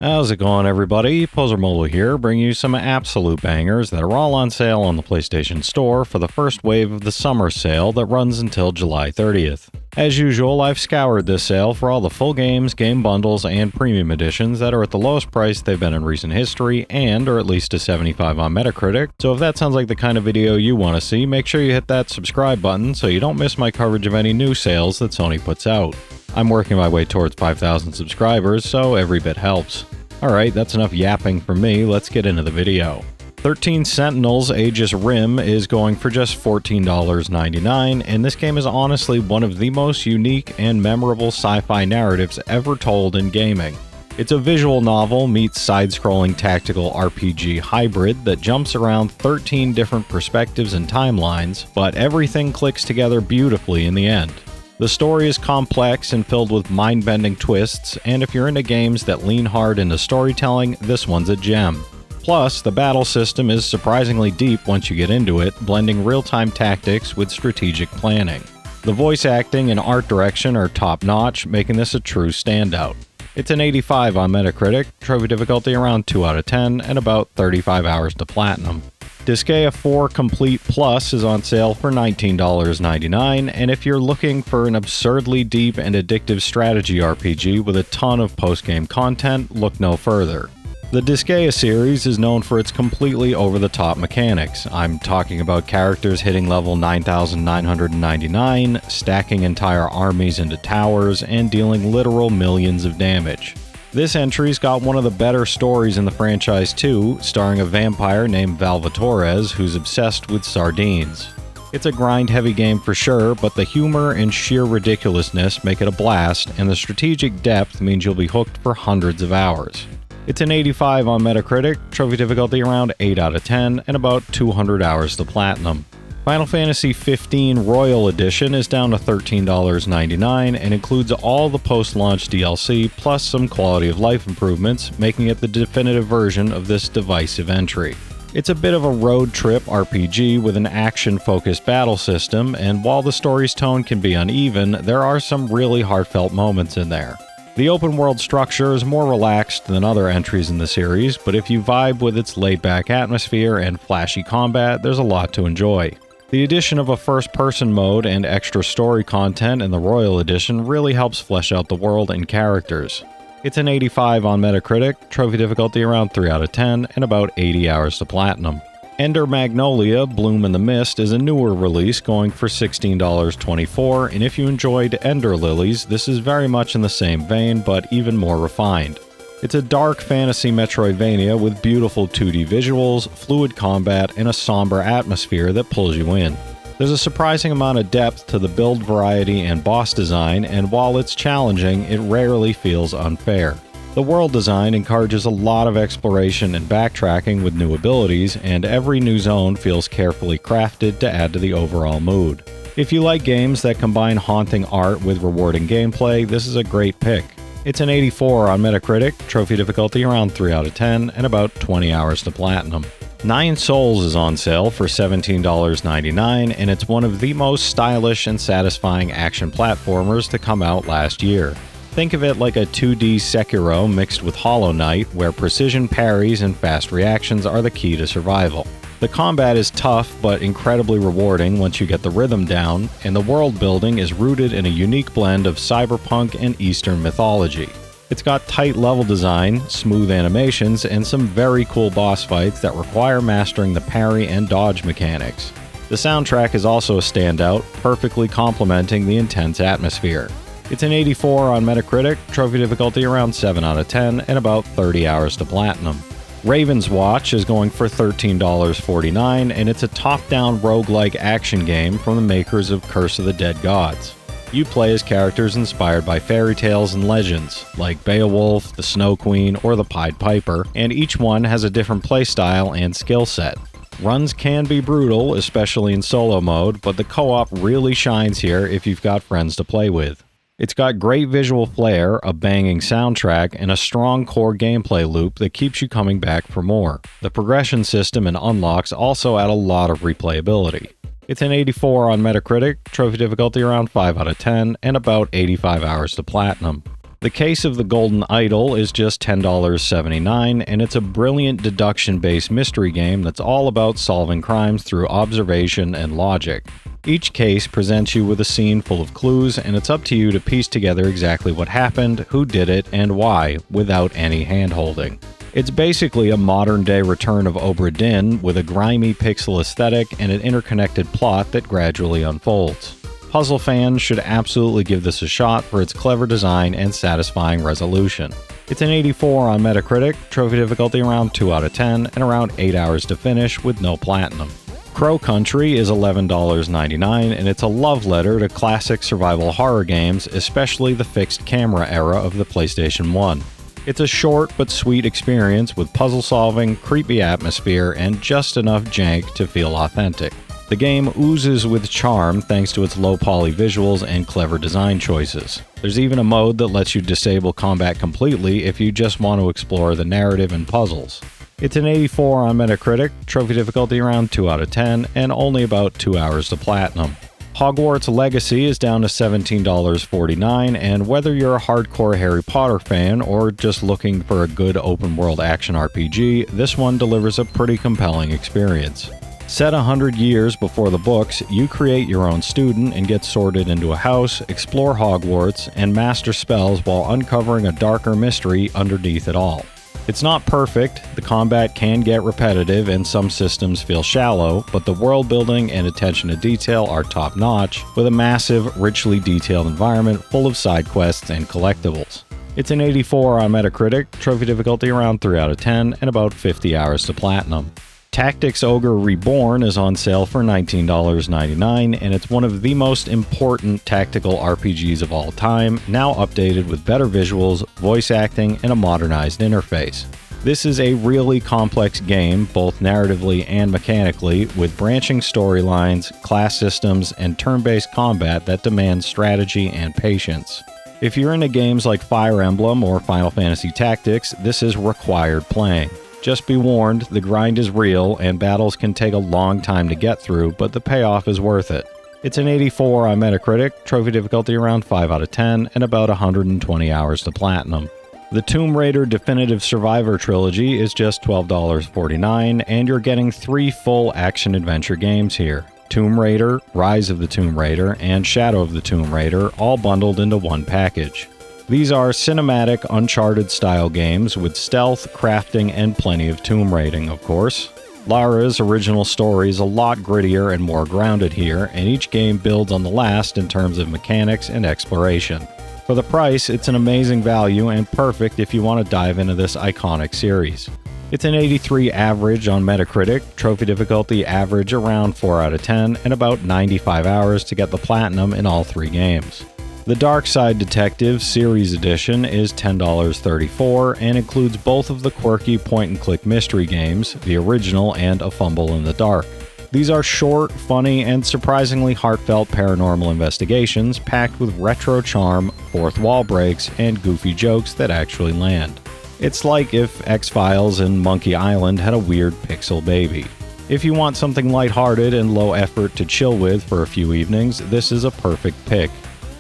How's it going, everybody? Pozermobil here, bringing you some absolute bangers that are all on sale on the PlayStation Store for the first wave of the summer sale that runs until July 30th. As usual, I've scoured this sale for all the full games, game bundles, and premium editions that are at the lowest price they've been in recent history and are at least a 75 on Metacritic, so if that sounds like the kind of video you want to see, make sure you hit that subscribe button so you don't miss my coverage of any new sales that Sony puts out. I'm working my way towards 5,000 subscribers, so every bit helps. Alright, that's enough yapping from me, let's get into the video. 13 Sentinels Aegis Rim is going for just $14.99, and this game is honestly one of the most unique and memorable sci-fi narratives ever told in gaming. It's a visual novel meets side-scrolling tactical RPG hybrid that jumps around 13 different perspectives and timelines, but everything clicks together beautifully in the end. The story is complex and filled with mind-bending twists, and if you're into games that lean hard into storytelling, this one's a gem. Plus, the battle system is surprisingly deep once you get into it, blending real-time tactics with strategic planning. The voice acting and art direction are top-notch, making this a true standout. It's an 85 on Metacritic, trophy difficulty around 2 out of 10, and about 35 hours to platinum. Disgaea 4 Complete Plus is on sale for $19.99, and if you're looking for an absurdly deep and addictive strategy RPG with a ton of post-game content, look no further. The Disgaea series is known for its completely over-the-top mechanics. I'm talking about characters hitting level 9,999, stacking entire armies into towers, and dealing literal millions of damage. This entry's got one of the better stories in the franchise too, starring a vampire named Valvatores who's obsessed with sardines. It's a grind-heavy game for sure, but the humor and sheer ridiculousness make it a blast, and the strategic depth means you'll be hooked for hundreds of hours. It's an 85 on Metacritic, trophy difficulty around 8 out of 10, and about 200 hours to platinum. Final Fantasy XV Royal Edition is down to $13.99 and includes all the post-launch DLC plus some quality of life improvements, making it the definitive version of this divisive entry. It's a bit of a road trip RPG with an action-focused battle system, and while the story's tone can be uneven, there are some really heartfelt moments in there. The open-world structure is more relaxed than other entries in the series, but if you vibe with its laid-back atmosphere and flashy combat, there's a lot to enjoy. The addition of a first-person mode and extra story content in the Royal Edition really helps flesh out the world and characters. It's an 85 on Metacritic, trophy difficulty around 3 out of 10, and about 80 hours to platinum. Ender Magnolia Bloom in the Mist is a newer release going for $16.24, and if you enjoyed Ender Lilies, this is very much in the same vein, but even more refined. It's a dark fantasy Metroidvania with beautiful 2D visuals, fluid combat, and a somber atmosphere that pulls you in. There's a surprising amount of depth to the build variety and boss design, and while it's challenging, it rarely feels unfair. The world design encourages a lot of exploration and backtracking with new abilities, and every new zone feels carefully crafted to add to the overall mood. If you like games that combine haunting art with rewarding gameplay, this is a great pick. It's an 84 on Metacritic, trophy difficulty around 3 out of 10, and about 20 hours to platinum. 9 Souls is on sale for $17.99, and it's one of the most stylish and satisfying action platformers to come out last year. Think of it like a 2D Sekiro mixed with Hollow Knight, where precision parries and fast reactions are the key to survival. The combat is tough but incredibly rewarding once you get the rhythm down, and the world building is rooted in a unique blend of cyberpunk and Eastern mythology. It's got tight level design, smooth animations, and some very cool boss fights that require mastering the parry and dodge mechanics. The soundtrack is also a standout, perfectly complementing the intense atmosphere. It's an 84 on Metacritic, trophy difficulty around 7 out of 10, and about 30 hours to platinum. Ravenswatch is going for $13.49, and it's a top-down roguelike action game from the makers of Curse of the Dead Gods. You play as characters inspired by fairy tales and legends, like Beowulf, the Snow Queen, or the Pied Piper, and each one has a different playstyle and skill set. Runs can be brutal, especially in solo mode, but the co-op really shines here if you've got friends to play with. It's got great visual flair, a banging soundtrack, and a strong core gameplay loop that keeps you coming back for more. The progression system and unlocks also add a lot of replayability. It's an 84 on Metacritic, trophy difficulty around 5 out of 10, and about 85 hours to platinum. The Case of the Golden Idol is just $10.79, and it's a brilliant deduction-based mystery game that's all about solving crimes through observation and logic. Each case presents you with a scene full of clues, and it's up to you to piece together exactly what happened, who did it, and why, without any hand-holding. It's basically a modern-day return of Obra Dinn with a grimy pixel aesthetic and an interconnected plot that gradually unfolds. Puzzle fans should absolutely give this a shot for its clever design and satisfying resolution. It's an 84 on Metacritic, trophy difficulty around 2 out of 10, and around 8 hours to finish with no platinum. Crow Country is $11.99, and it's a love letter to classic survival horror games, especially the fixed camera era of the PlayStation 1. It's a short but sweet experience with puzzle solving, creepy atmosphere, and just enough jank to feel authentic. The game oozes with charm thanks to its low-poly visuals and clever design choices. There's even a mode that lets you disable combat completely if you just want to explore the narrative and puzzles. It's an 84 on Metacritic, trophy difficulty around 2 out of 10, and only about 2 hours to platinum. Hogwarts Legacy is down to $17.49, and whether you're a hardcore Harry Potter fan or just looking for a good open-world action RPG, this one delivers a pretty compelling experience. Set 100 years before the books, you create your own student and get sorted into a house, explore Hogwarts, and master spells while uncovering a darker mystery underneath it all. It's not perfect, the combat can get repetitive and some systems feel shallow, but the world building and attention to detail are top-notch, with a massive, richly detailed environment full of side quests and collectibles. It's an 84 on Metacritic, trophy difficulty around 3 out of 10, and about 50 hours to platinum. Tactics Ogre Reborn is on sale for $19.99, and it's one of the most important tactical RPGs of all time, now updated with better visuals, voice acting, and a modernized interface. This is a really complex game, both narratively and mechanically, with branching storylines, class systems, and turn-based combat that demands strategy and patience. If you're into games like Fire Emblem or Final Fantasy Tactics, this is required playing. Just be warned, the grind is real, and battles can take a long time to get through, but the payoff is worth it. It's an 84 on Metacritic, trophy difficulty around 5 out of 10, and about 120 hours to platinum. The Tomb Raider Definitive Survivor Trilogy is just $12.49, and you're getting 3 full action-adventure games here. Tomb Raider, Rise of the Tomb Raider, and Shadow of the Tomb Raider, all bundled into one package. These are cinematic, Uncharted-style games with stealth, crafting, and plenty of tomb raiding, of course. Lara's original story is a lot grittier and more grounded here, and each game builds on the last in terms of mechanics and exploration. For the price, it's an amazing value and perfect if you want to dive into this iconic series. It's an 83 average on Metacritic, trophy difficulty average around 4 out of 10, and about 95 hours to get the platinum in all 3 games. The Darkside Detective Series Edition is $10.34 and includes both of the quirky point-and-click mystery games, the original and A Fumble in the Dark. These are short, funny, and surprisingly heartfelt paranormal investigations packed with retro charm, fourth wall breaks, and goofy jokes that actually land. It's like if X-Files and Monkey Island had a weird pixel baby. If you want something lighthearted and low effort to chill with for a few evenings, this is a perfect pick.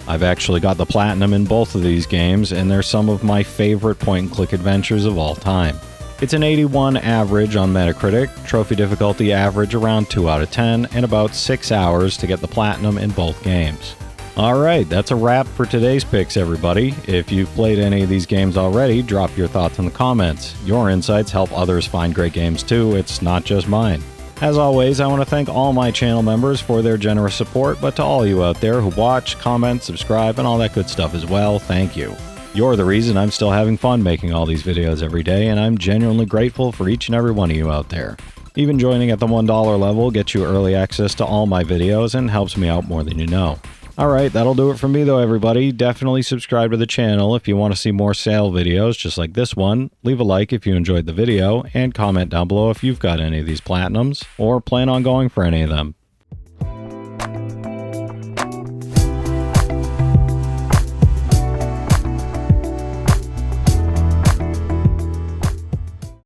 I've actually got the platinum in both of these games, and they're some of my favorite point-and-click adventures of all time. It's an 81 average on Metacritic, trophy difficulty average around 2 out of 10, and about 6 hours to get the platinum in both games. Alright, that's a wrap for today's picks, everybody. If you've played any of these games already, drop your thoughts in the comments. Your insights help others find great games too, it's not just mine. As always, I want to thank all my channel members for their generous support, but to all you out there who watch, comment, subscribe, and all that good stuff as well, thank you. You're the reason I'm still having fun making all these videos every day, and I'm genuinely grateful for each and every one of you out there. Even joining at the $1 level gets you early access to all my videos and helps me out more than you know. Alright, that'll do it for me though, everybody. Definitely subscribe to the channel if you want to see more sale videos just like this one. Leave a like if you enjoyed the video, and comment down below if you've got any of these platinums, or plan on going for any of them.